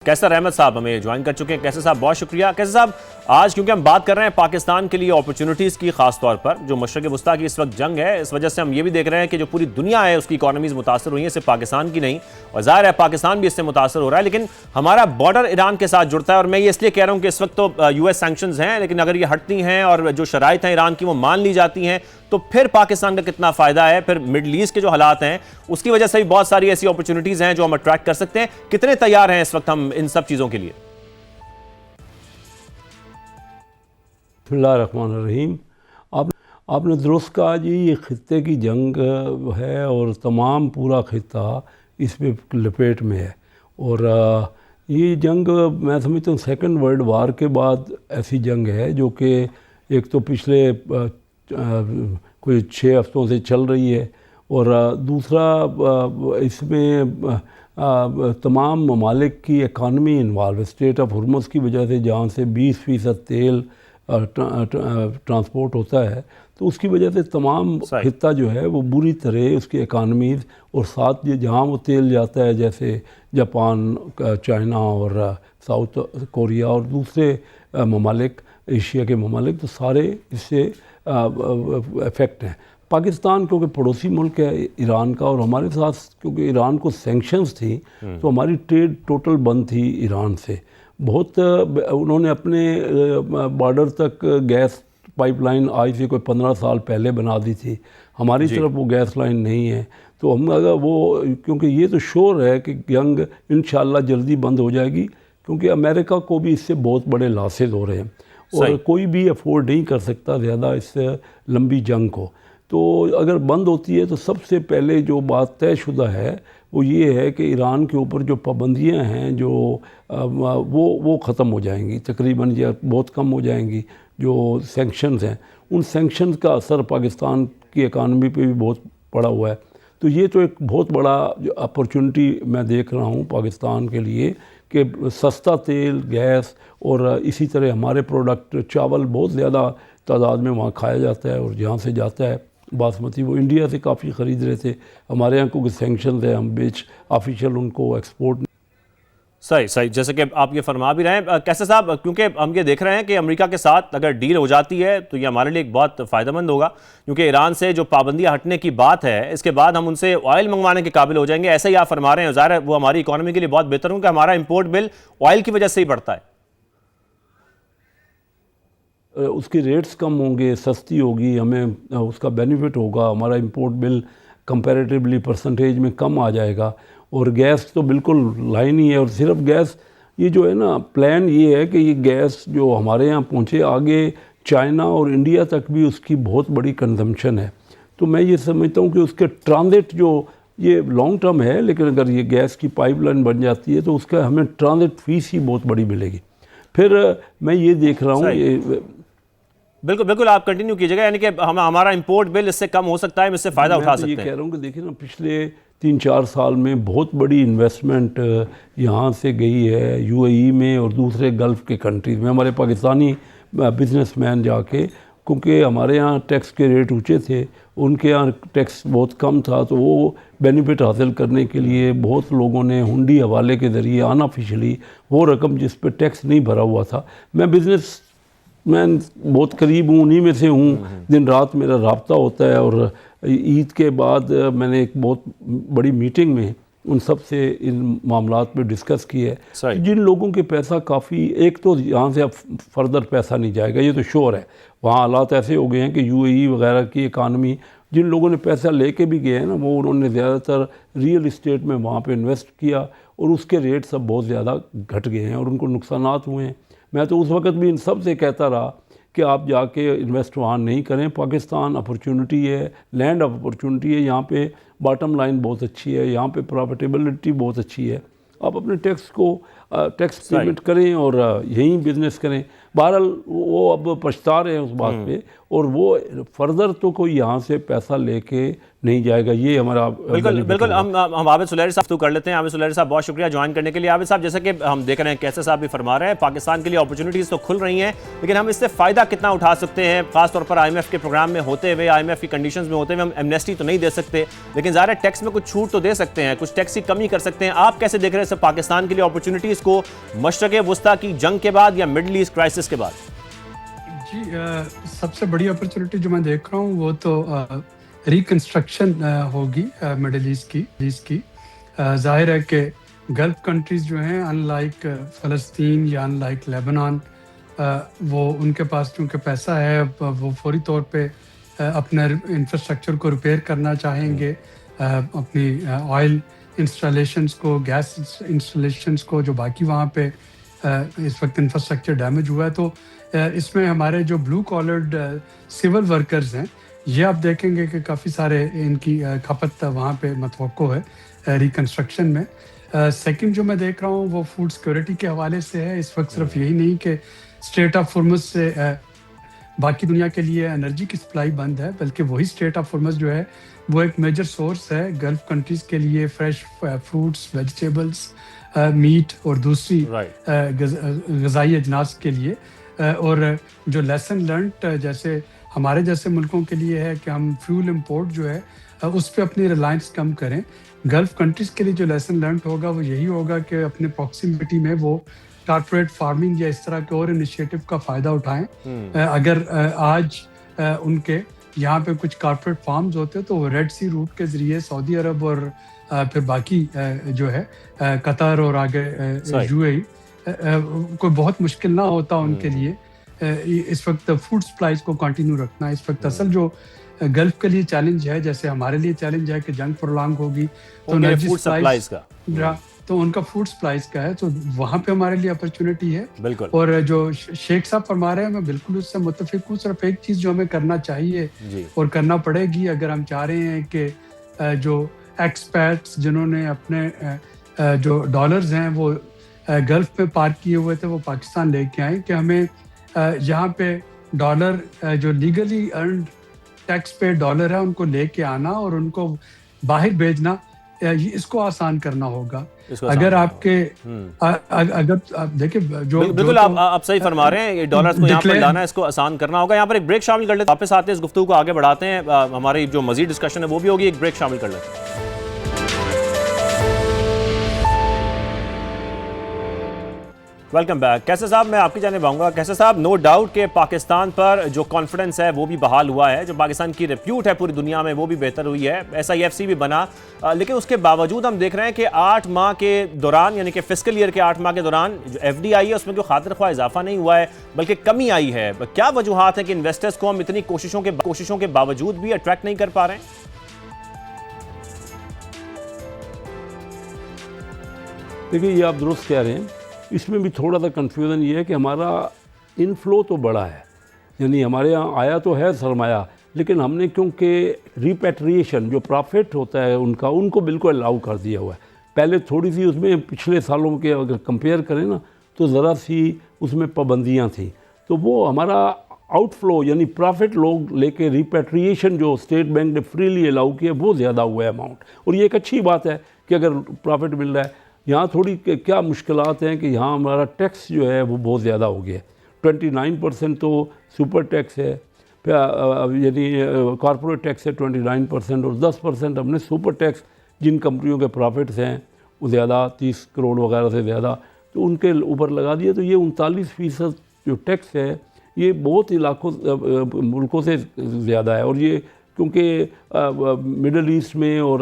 کیسر احمد صاحب ہمیں جوائن کر چکے ہیں. کیسر صاحب بہت شکریہ. کیسر صاحب آج کیونکہ ہم بات کر رہے ہیں پاکستان کے لیے اپرچونٹیز کی، خاص طور پر جو مشرق وسطیٰ کی اس وقت جنگ ہے، اس وجہ سے ہم یہ بھی دیکھ رہے ہیں کہ جو پوری دنیا ہے اس کی اکانومیز متاثر ہوئی ہیں، صرف پاکستان کی نہیں، اور ظاہر ہے پاکستان بھی اس سے متاثر ہو رہا ہے، لیکن ہمارا بارڈر ایران کے ساتھ جڑتا ہے. اور میں یہ اس لیے کہہ رہا ہوں کہ اس وقت تو یو ایس سینکشنز ہیں، لیکن اگر یہ ہٹتی ہیں اور جو شرائط ہیں ایران کی وہ مان لی جاتی ہیں تو پھر پاکستان کا کتنا فائدہ ہے. پھر مڈل ایسٹ کے جو حالات ہیں اس کی وجہ سے بھی بہت ساری ایسی اپرچونٹیز ہیں جو ہم اٹریکٹ کر سکتے ہیں. کتنے تیار ہیں اس وقت ہم ان سب چیزوں کے لیے؟ بسم اللہ الرحمن الرحیم. آپ نے درست کہا جی، یہ خطے کی جنگ ہے اور تمام پورا خطہ اس میں لپیٹ میں ہے. اور یہ جنگ میں سمجھتا ہوں سیکنڈ ورلڈ وار کے بعد ایسی جنگ ہے جو کہ ایک تو پچھلے کوئی 6 ہفتوں سے چل رہی ہے، اور دوسرا اس میں تمام ممالک کی economy involve. Strait of Hormuz کی وجہ سے جہاں سے 20% تیل ٹرانسپورٹ ہوتا ہے، تو اس کی وجہ سے تمام خطہ جو ہے وہ بری طرح اس کی اکانومیز، اور ساتھ جہاں وہ تیل جاتا ہے جیسے جاپان، چائنا اور ساؤتھ کوریا اور دوسرے ممالک، ایشیا کے ممالک، تو سارے اس سے افیکٹ ہیں. پاکستان کیونکہ پڑوسی ملک ہے ایران کا، اور ہمارے ساتھ کیونکہ ایران کو سینکشنز تھیں تو ہماری ٹریڈ ٹوٹل بند تھی ایران سے. بہت انہوں نے اپنے بارڈر تک گیس پائپ لائن آج سے کوئی 15 سال پہلے بنا دی تھی. ہماری طرف وہ گیس لائن نہیں ہے، تو ہم اگر وہ، کیونکہ یہ تو شور ہے کہ جنگ انشاءاللہ جلدی بند ہو جائے گی، کیونکہ امریکہ کو بھی اس سے بہت بڑے لاسز ہو رہے ہیں، اور کوئی بھی افورڈ نہیں کر سکتا زیادہ اس سے لمبی جنگ کو. تو اگر بند ہوتی ہے تو سب سے پہلے جو بات طے شدہ ہے وہ یہ ہے کہ ایران کے اوپر جو پابندیاں ہیں جو وہ ختم ہو جائیں گی تقریباً، یا بہت کم ہو جائیں گی. جو سینکشنز ہیں ان سینکشنز کا اثر پاکستان کی اکانومی پہ بھی بہت پڑا ہوا ہے. تو یہ تو ایک بہت بڑا اپرچونٹی میں دیکھ رہا ہوں پاکستان کے لیے، کہ سستا تیل، گیس، اور اسی طرح ہمارے پروڈکٹ چاول بہت زیادہ تعداد میں وہاں کھایا جاتا ہے، اور جہاں سے جاتا ہے باسمتی وہ انڈیا سے کافی خرید رہے تھے. ہمارے یہاں کیونکہ سینکشنز ہیں، ہم آفیشیل ان کو ایکسپورٹ. صحیح جیسے کہ آپ یہ فرما بھی رہے ہیں کیسر صاحب، کیونکہ ہم یہ دیکھ رہے ہیں کہ امریکہ کے ساتھ اگر ڈیل ہو جاتی ہے تو یہ ہمارے لیے ایک بہت فائدہ مند ہوگا، کیونکہ ایران سے جو پابندیاں ہٹنے کی بات ہے اس کے بعد ہم ان سے آئل منگوانے کے قابل ہو جائیں گے. ایسا ہی آپ فرما رہے ہیں، ظاہر ہے وہ ہماری اکانومی کے لیے بہت بہتر ہوں کہ ہمارا امپورٹ بل آئل کی وجہ سے ہی بڑھتا ہے. اس کی ریٹس کم ہوں گے، سستی ہوگی، ہمیں اس کا بینیفٹ ہوگا، ہمارا امپورٹ بل کمپیریٹیولی پرسنٹیج میں کم آ جائے گا. اور گیس تو بالکل لائن ہی ہے، اور صرف گیس یہ جو ہے نا، پلان یہ ہے کہ یہ گیس جو ہمارے یہاں پہنچے، آگے چائنا اور انڈیا تک بھی اس کی بہت بڑی کنزمپشن ہے. تو میں یہ سمجھتا ہوں کہ اس کے ٹرانزٹ جو یہ لانگ ٹرم ہے، لیکن اگر یہ گیس کی پائپ لائن بن جاتی ہے تو اس کا ہمیں ٹرانزٹ فیس ہی بہت بڑی ملے گی. پھر میں یہ دیکھ رہا ہوں یہ بالکل آپ کنٹینیو کیجئے گا، یعنی کہ ہمارا امپورٹ بل اس سے کم ہو سکتا ہے، ہم اس سے فائدہ اٹھا سکتے ہیں. میں یہ کہہ رہا ہوں کہ دیکھیں نا، پچھلے 3-4 سال میں بہت بڑی انویسٹمنٹ یہاں سے گئی ہے یو اے ای میں اور دوسرے گلف کے کنٹریز میں. ہمارے پاکستانی بزنس مین جا کے، کیونکہ ہمارے یہاں ٹیکس کے ریٹ اونچے تھے، ان کے یہاں ٹیکس بہت کم تھا، تو وہ بینیفٹ حاصل کرنے کے لیے بہت لوگوں نے ہنڈی حوالے کے ذریعے انآفیشلی وہ رقم جس پہ ٹیکس نہیں بھرا ہوا تھا. میں بزنس مین بہت قریب ہوں، انہی میں سے ہوں، دن رات میرا رابطہ ہوتا ہے. اور عید کے بعد میں نے ایک بہت بڑی میٹنگ میں ان سب سے ان معاملات پہ ڈسکس کی ہے. جن لوگوں کے پیسہ کافی، ایک تو یہاں سے اب فردر پیسہ نہیں جائے گا، یہ تو شور ہے. وہاں حالات ایسے ہو گئے ہیں کہ یو اے ای وغیرہ کی اکانومی، جن لوگوں نے پیسہ لے کے بھی گئے ہیں نا، وہ انہوں نے زیادہ تر ریئل اسٹیٹ میں وہاں پہ انویسٹ کیا، اور اس کے ریٹ سب بہت زیادہ گھٹ گئے ہیں اور ان کو نقصانات ہوئے ہیں. میں تو اس وقت بھی ان سب سے کہتا رہا کہ آپ جا کے انویسٹ وہاں نہیں کریں. پاکستان اپرچونٹی ہے، لینڈ آف اپرچونٹی ہے، یہاں پہ باٹم لائن بہت اچھی ہے، یہاں پہ پروفیٹیبلٹی بہت اچھی ہے. آپ اپنے ٹیکس پیمنٹ کریں اور یہیں بزنس کریں. بہرحال وہ اب پچھتا رہے ہیں اس بات پہ، اور وہ فردر تو کوئی یہاں سے پیسہ لے کے نہیں جائے گا، یہ ہمارا بالکل ہم عابد سلیری صاحب تو کر لیتے ہیں. عابد سلیری صاحب بہت شکریہ جوائن کرنے کے لیے. عابد صاحب جیسا کہ ہم دیکھ رہے ہیں کیسے صاحب بھی فرما رہے ہیں پاکستان کے لیے اپرچونیٹیز تو کھل رہی ہیں، لیکن ہم اس سے فائدہ کتنا اٹھا سکتے ہیں؟ خاص طور پر آئی ایم ایف کے پروگرام میں ہوتے ہوئے، آئی ایم ایف کی کنڈیشنز میں ہوتے ہوئے ہم ایمنیسٹی تو نہیں دے سکتے، لیکن ظاہر ہے ٹیکس میں کچھ چھوٹ تو دے سکتے ہیں، کچھ ٹیکس کی کمی کر سکتے ہیں. آپ کیسے دیکھ رہے ہیں پاکستان کے لیے اپرچونیٹیز کو مشرق وسطیٰ کی جنگ کے بعد یا مڈل ایسٹ کرائسس کے بعد؟ جی سب سے بڑی اپرچونٹی جو میں دیکھ رہا ہوں وہ تو ریکنسٹرکشن ہوگی مڈل ایسٹ کی. ظاہر ہے کہ گلف کنٹریز جو ہیں ان لائک فلسطین یا ان لائک لیبنان، وہ ان کے پاس چونکہ پیسہ ہے، وہ فوری طور پہ اپنے انفراسٹرکچر کو ریپیئر کرنا چاہیں گے، اپنی آئل انسٹالیشنز کو، گیس انسٹالیشنز کو جو باقی وہاں پہ اس وقت انفراسٹرکچر ڈیمیج ہوا ہے. تو اس میں ہمارے جو بلو کالرڈ سول ورکرز ہیں، یہ آپ دیکھیں گے کہ کافی سارے ان کی کھپت وہاں پہ متوقع ہے ریکنسٹرکشن میں. سیکنڈ جو میں دیکھ رہا ہوں وہ فوڈ سیکورٹی کے حوالے سے ہے. اس وقت صرف یہی نہیں کہ اسٹریٹ آف ہارمز سے باقی دنیا کے لیے انرجی کی سپلائی بند ہے، بلکہ وہی اسٹریٹ آف ہارمز جو ہے وہ ایک میجر سورس ہے گلف کنٹریز کے لیے فریش فروٹس، ویجیٹیبلس، میٹ اور دوسری غذائی اجناس کے لیے. اور جو لیسن لرنٹ جیسے ہمارے جیسے ملکوں کے لیے ہے کہ ہم فیول امپورٹ جو ہے اس پہ اپنی ریلائنس کم کریں. گلف کنٹریز کے لیے جو لیسن لرنٹ ہوگا وہ یہی ہوگا کہ اپنے پراکسیمٹی میں وہ کارپوریٹ فارمنگ یا اس طرح کے اور انیشیٹو کا فائدہ اٹھائیں. اگر آج ان کے یہاں پہ کچھ کارپوریٹ فارمز ہوتے تو وہ ریڈ سی روٹ کے ذریعے سعودی عرب اور پھر باقی جو ہے قطر اور آگے یو اے ای، کوئی بہت مشکل نہ ہوتا ان کے لیے اس وقت فوڈ سپلائز کو کنٹینیو رکھنا. اس وقت اصل جو گلف کے لیے چیلنج ہے، جیسے ہمارے لیے چیلنج ہے کہ جنگ پرولانگ ہوگی تو فوڈ سپلائز کا، تو ان کا فوڈ سپلائز کا ہے، تو وہاں پہ ہمارے لیے اپرچونٹی ہے. بالکل. اور جو شیخ صاحب فرما رہے ہیں میں بالکل اس سے متفق ہوں. صرف ایک چیز جو ہمیں کرنا چاہیے اور کرنا پڑے گی اگر ہم چاہ رہے ہیں کہ جو ایکسپیٹس جنہوں نے اپنے جو ڈالرز ہیں وہ گلف میں پارک کیے ہوئے تھے وہ پاکستان لے کے آئیں، کہ ہمیں یہاں پہ ڈالر جو legally earned tax paid dollar ہے ان کو لے کے آنا اور ان کو باہر بھیجنا، اس کو آسان کرنا ہوگا. اگر آپ کے اگر دیکھیں جو بالکل آپ صحیح فرما رہے ہیں، یہ ڈالرز کو یہاں پر لانا، اس کو آسان کرنا ہوگا. یہاں پر ایک بریک شامل کر لیتے ہیں، واپس آتے ہیں، اس گفتگو کو آگے بڑھاتے ہیں. ہماری جو مزید ڈسکشن ہے وہ بھی ہوگی، ایک بریک شامل کر لیتے ہیں. Welcome back. کیسے صاحب میں آپ کی جانب آؤں گا. کیسے صاحب نو ڈاؤٹ کہ پاکستان پر جو کانفیڈنس ہے وہ بھی بحال ہوا ہے، جو پاکستان کی ریپیوٹ ہے پوری دنیا میں وہ بھی بہتر ہوئی ہے، SIFC بھی بنا، لیکن اس کے باوجود ہم دیکھ رہے ہیں کہ 8 ماہ کے دوران، یعنی کہ فسکل ایئر کے 8 ماہ کے دوران جو FDI ہے اس میں جو خاطر خواہ اضافہ نہیں ہوا ہے بلکہ کمی آئی ہے. کیا وجوہات ہیں کہ انویسٹرز کو ہم اتنی کوششوں کے باوجود بھی اٹریکٹ نہیں کر پا رہے ہیں؟ دیکھیے یہ آپ درست کہہ رہے ہیں. اس میں بھی تھوڑا سا کنفیوژن یہ ہے کہ ہمارا انفلو تو بڑا ہے، یعنی ہمارے یہاں آیا تو ہے سرمایہ، لیکن ہم نے کیونکہ ریپیٹریشن جو پرافٹ ہوتا ہے ان کو بالکل الاؤ کر دیا ہوا ہے. پہلے تھوڑی سی اس میں پچھلے سالوں کے اگر کمپیئر کریں نا تو ذرا سی اس میں پابندیاں تھیں، تو وہ ہمارا آؤٹ فلو یعنی پرافٹ لوگ لے کے ریپیٹریشن جو اسٹیٹ بینک نے فریلی الاؤ کیا وہ زیادہ ہوا ہے اماؤنٹ، اور یہ ایک اچھی بات ہے کہ اگر پرافٹ مل رہا ہے. یہاں تھوڑی کیا مشکلات ہیں کہ یہاں ہمارا ٹیکس جو ہے وہ بہت زیادہ ہو گیا ہے. 29% تو سپر ٹیکس ہے، یعنی کارپوریٹ ٹیکس ہے 29%، اور 10% ہم نے سپر ٹیکس جن کمپنیوں کے پرافٹس ہیں وہ زیادہ 30 کروڑ وغیرہ سے زیادہ تو ان کے اوپر لگا دیا. تو یہ 39% جو ٹیکس ہے یہ بہت علاقوں ملکوں سے زیادہ ہے، اور یہ کیونکہ مڈل ایسٹ میں اور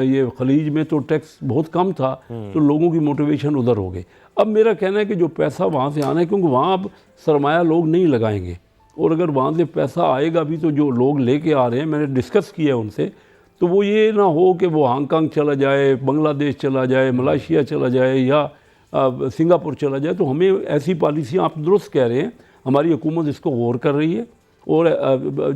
یہ خلیج میں تو ٹیکس بہت کم تھا تو لوگوں کی موٹیویشن ادھر ہو گئی. اب میرا کہنا ہے کہ جو پیسہ وہاں سے آنا ہے، کیونکہ وہاں اب سرمایہ لوگ نہیں لگائیں گے، اور اگر وہاں سے پیسہ آئے گا بھی تو جو لوگ لے کے آ رہے ہیں، میں نے ڈسکس کیا ہے ان سے، تو وہ یہ نہ ہو کہ وہ ہانگ کانگ چلا جائے، بنگلہ دیش چلا جائے، ملائیشیا چلا جائے یا سنگاپور چلا جائے. تو ہمیں ایسی پالیسیاں، آپ درست کہہ رہے ہیں، ہماری حکومت اس کو غور کر رہی ہے، اور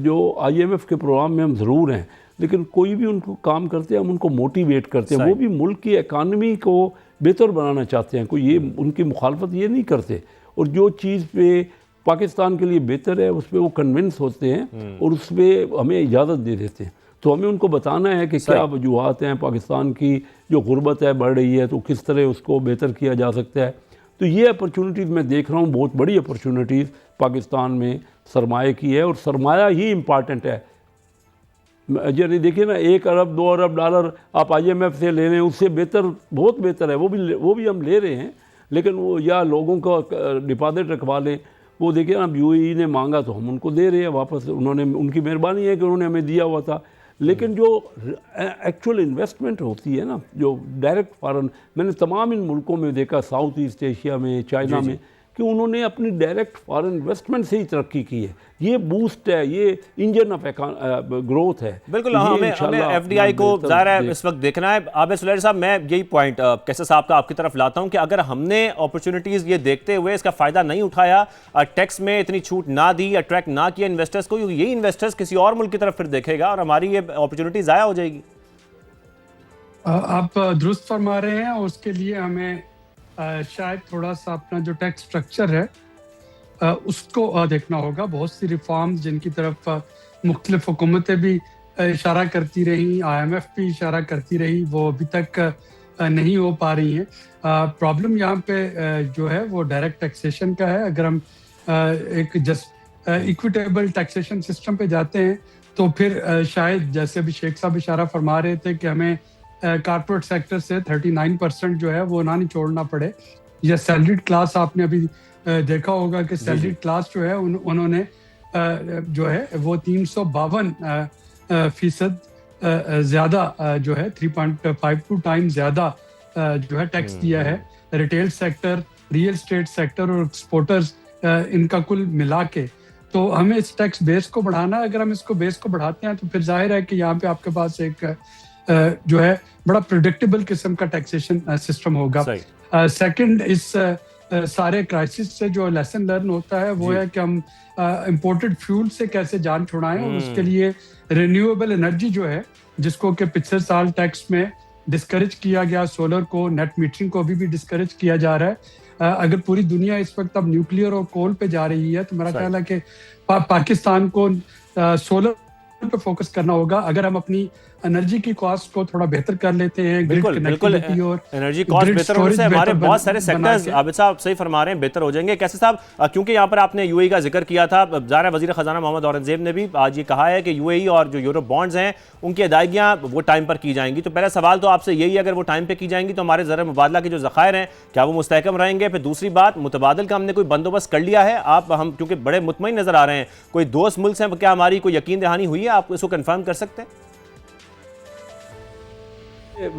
جو IMF کے پروگرام میں ہم ضرور ہیں، لیکن کوئی بھی ان کو کام کرتے ہیں ہم ان کو موٹیویٹ کرتے ہیں. وہ بھی ملک کی اکانومی کو بہتر بنانا چاہتے ہیں، کوئی یہ ان کی مخالفت یہ نہیں کرتے. اور جو چیز پہ پاکستان کے لیے بہتر ہے اس پہ وہ کنونس ہوتے ہیں اور اس پہ ہمیں اجازت دے دیتے ہیں. تو ہمیں ان کو بتانا ہے کہ کیا وجوہات ہیں پاکستان کی جو غربت ہے بڑھ رہی ہے تو کس طرح اس کو بہتر کیا جا سکتا ہے. تو یہ اپرچونٹیز میں دیکھ رہا ہوں, بہت بڑی اپرچونٹیز پاکستان میں سرمایہ کی ہے, اور سرمایہ ہی امپارٹنٹ ہے. یعنی دیکھیے نا, 1 ارب 2 ارب ڈالر آپ IMF سے لے لیں, اس سے بہتر بہت بہتر ہے, وہ بھی ہم لے رہے ہیں, لیکن وہ یا لوگوں کا ڈپازٹ رکھوا لیں. وہ دیکھیں نا, UAE نے مانگا تو ہم ان کو دے رہے ہیں واپس, انہوں نے, ان کی مہربانی ہے کہ انہوں نے ہمیں دیا ہوا تھا. لیکن جو ایکچوئل انویسٹمنٹ ہوتی ہے نا, جو ڈائریکٹ فارن, میں نے تمام ان ملکوں میں دیکھا, ساؤتھ ایسٹ ایشیا میں, چائنا میں, کہ انہوں نے اپنی ڈائریکٹ فارن انویسٹمنٹ سے ہی ترقی کی ہے. یہ بوسٹ ہے, یہ انجن آف گروتھ ہے. بالکل, ہمیں FDI کو ظاہر ہے اس وقت دیکھنا ہے. عابد سلیلہ صاحب, میں یہی پوائنٹ کیسر صاحب کا آپ کی طرف لاتا ہوں کہ اگر ہم نے اپرچونٹیز یہ دیکھتے ہوئے اس کا فائدہ نہیں اٹھایا, ٹیکس میں اتنی چھوٹ نہ دی, اٹریکٹ نہ کیا انویسٹرز کو, یہی انویسٹرز کسی اور ملک کی طرف پھر دیکھے گا اور ہماری یہ اپرچونٹی ضائع ہو جائے گی. آپ درست فرما رہے ہیں, اور اس کے لیے ہمیں شاید تھوڑا سا اپنا جو ٹیکس سٹرکچر ہے اس کو دیکھنا ہوگا. بہت سی ریفارمز جن کی طرف مختلف حکومتیں بھی اشارہ کرتی رہیں, IMF بھی اشارہ کرتی رہی, وہ ابھی تک نہیں ہو پا رہی ہیں. پرابلم یہاں پہ جو ہے وہ ڈائریکٹ ٹیکسیشن کا ہے. اگر ہم ایک ایکویٹیبل ٹیکسیشن سسٹم پہ جاتے ہیں تو پھر شاید, جیسے ابھی شیخ صاحب اشارہ فرما رہے تھے, کہ ہمیں کارپوریٹ سیکٹر سے 39% جو ہے وہ نہ نچوڑنا پڑے. یا سیلریڈ کلاس, آپ نے ابھی دیکھا ہوگا کہ سیلریڈ کلاس جو ہے انہوں نے جو ہے وہ 352% زیادہ جو ہے 3.52 ٹائم زیادہ جو ہے ٹیکس دیا ہے. Retail sector, real estate sector اور ایکسپورٹرز, ان کا کل ملا کے. تو ہمیں اس ٹیکس بیس کو بڑھانا ہے. اگر ہم اس کو بیس کو بڑھاتے ہیں تو پھر ظاہر ہے کہ یہاں پہ آپ کے پاس ایک جو ہے بڑا پریڈکٹیبل قسم کا ٹیکسیشن سسٹم ہوگا. سیکنڈ, اس سارے کرائسس سے جو لیسن لرن ہوتا ہے وہ ہے کہ ہم امپورٹڈ فیول سے کیسے جان چھڑائیں, اور اس کے لیے رینیویبل انرجی جو ہے, جس کو کہ پچھلے سال ٹیکس میں ڈسکریج کیا گیا, سولر کو, نیٹ میٹرنگ کو ابھی بھی ڈسکریج کیا جا رہا ہے. اگر پوری دنیا اس وقت اب نیوکلیئر اور کول پہ جا رہی ہے تو میرا خیال ہے کہ پاکستان کو سولر پہ فوکس کرنا ہوگا. اگر ہم اپنی انرجی کی کاسٹ کو تھوڑا بہتر کر لیتے ہیں, بالکل انرجی کاسٹ بہتر ہونے سے ہمارے بہت سارے سیکٹرز, عابد صاحب صحیح فرما رہے ہیں, بہتر ہو جائیں گے. کیسے صاحب, کیونکہ یہاں پر آپ نے UAE کا ذکر کیا تھا, ظاہر وزیر خزانہ محمد اورنگزیب نے بھی آج یہ کہا ہے کہ UAE اور جو یورپ بانڈز ہیں ان کی ادائیگیاں وہ ٹائم پر کی جائیں گی. تو پہلا سوال تو آپ سے یہی ہے, اگر وہ ٹائم پہ کی جائیں گی تو ہمارے زر مبادلہ کے جو ذخائر ہیں کیا وہ مستحکم رہیں گے؟ پھر دوسری بات, متبادل کا ہم نے کوئی بندوبست کر لیا ہے؟ ہم کیونکہ بڑے مطمئن نظر آ رہے ہیں, کوئی دوست ملک سے کیا ہماری کوئی یقین دہانی ہوئی ہے؟ آپ اس کو کنفرم کر سکتے ہیں؟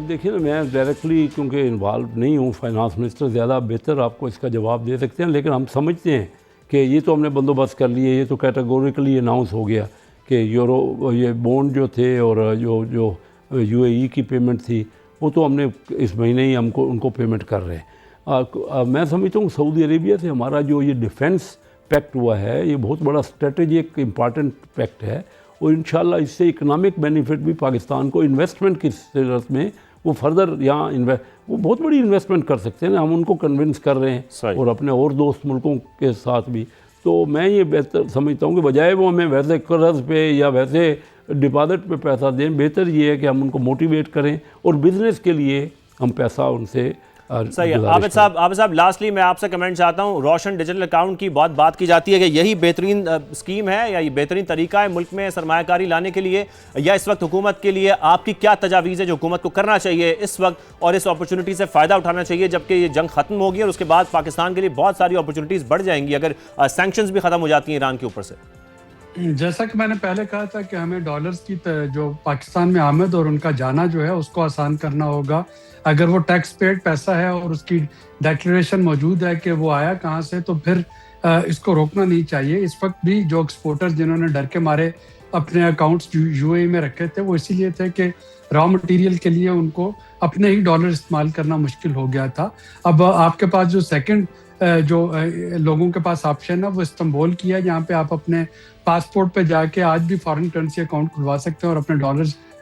دیکھیے نا, میں ڈائریکٹلی کیونکہ انوالو نہیں ہوں, فائنانس منسٹر زیادہ بہتر آپ کو اس کا جواب دے سکتے ہیں, لیکن ہم سمجھتے ہیں کہ یہ تو ہم نے بندوبست کر لیے, یہ تو کیٹیگوریکلی اناؤنس ہو گیا کہ یہ بونڈ جو تھے اور جو UAE کی پیمنٹ تھی وہ تو ہم نے اس مہینے ہی ان کو پیمنٹ کر رہے ہیں. میں سمجھتا ہوں سعودی عربیہ سے ہمارا جو یہ ڈیفنس پیکٹ ہوا ہے, یہ بہت بڑا اسٹریٹجک امپارٹنٹ پیکٹ ہے, اور انشاءاللہ اس سے اکنامک بینیفٹ بھی پاکستان کو انویسٹمنٹ کی صورت میں وہ فردر یہاں وہ بہت بڑی انویسٹمنٹ کر سکتے ہیں. ہم ان کو کنونس کر رہے ہیں اور اپنے اور دوست ملکوں کے ساتھ بھی. تو میں یہ بہتر سمجھتا ہوں کہ بجائے وہ ہمیں ویسے قرض پہ یا ویسے ڈپازٹ پہ پیسہ دیں, بہتر یہ ہے کہ ہم ان کو موٹیویٹ کریں اور بزنس کے لیے ہم پیسہ ان سے. صحیح ہے. عابد صاحب لاسٹلی میں آپ سے کمنٹ چاہتا ہوں, روشن ڈیجیٹل اکاؤنٹ کی بات کی جاتی ہے کہ یہی بہترین اسکیم ہے یا یہ بہترین طریقہ ہے ملک میں سرمایہ کاری لانے کے لیے, یا اس وقت حکومت کے لیے آپ کی کیا تجاویز ہے جو حکومت کو کرنا چاہیے اس وقت اور اس اپرچونٹی سے فائدہ اٹھانا چاہیے جبکہ یہ جنگ ختم ہوگی اور اس کے بعد پاکستان کے لیے بہت ساری اپرچونٹیز بڑھ جائیں گی اگر سینکشنز بھی ختم ہو جاتی ہیں ایران کے اوپر سے؟ جیسا کہ میں نے پہلے کہا تھا کہ ہمیں ڈالرز کی جو پاکستان میں آمد اور ان کا جانا جو ہے اس کو آسان کرنا ہوگا. اگر وہ ٹیکس پیڈ پیسہ ہے اور اس کی ڈیکلیریشن موجود ہے کہ وہ آیا کہاں سے, تو پھر اس کو روکنا نہیں چاہیے. اس وقت بھی جو ایکسپورٹرز جنہوں نے ڈر کے مارے اپنے اکاؤنٹس UAE میں رکھے تھے, وہ اسی لیے تھے کہ را مٹیریل کے لیے ان کو اپنے ہی ڈالر استعمال کرنا مشکل ہو گیا تھا. اب آپ کے پاس جو سیکنڈ جو لوگوں کے پاس آپشن ہے وہ استنبول کی ہے, جہاں پہ آپ اپنے پاسپورٹ پہ جا کے آج بھی فارن کرنسی اکاؤنٹ کھلوا سکتے ہیں اور اپنے ڈالرز